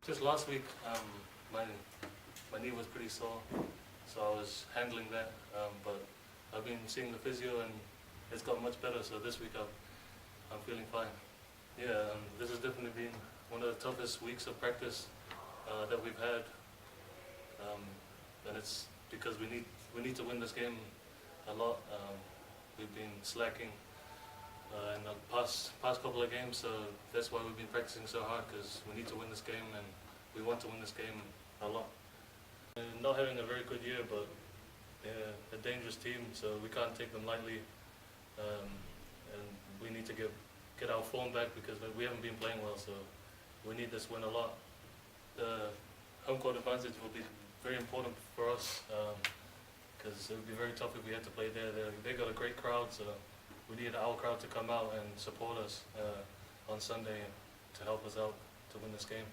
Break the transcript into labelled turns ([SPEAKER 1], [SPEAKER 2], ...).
[SPEAKER 1] Just last week, my knee was pretty sore, so I was handling that. But I've been seeing the physio, and it's got much better. So this week I'm feeling fine. Yeah, this has definitely been one of the toughest weeks of practice that we've had, and it's because we need to win this game a lot. We've been slacking in the past couple of games, so that's why we've been practicing so hard, because we need to win this game, and we want to win this game a lot. And not having a very good year, but a dangerous team, so we can't take them lightly, and we need to get our form back, because we haven't been playing well, so we need this win a lot. The home court advantage will be very important for us, because it would be very tough if we had to play there. They got a great crowd, so we need our crowd to come out and support us on Sunday to help us out to win this game.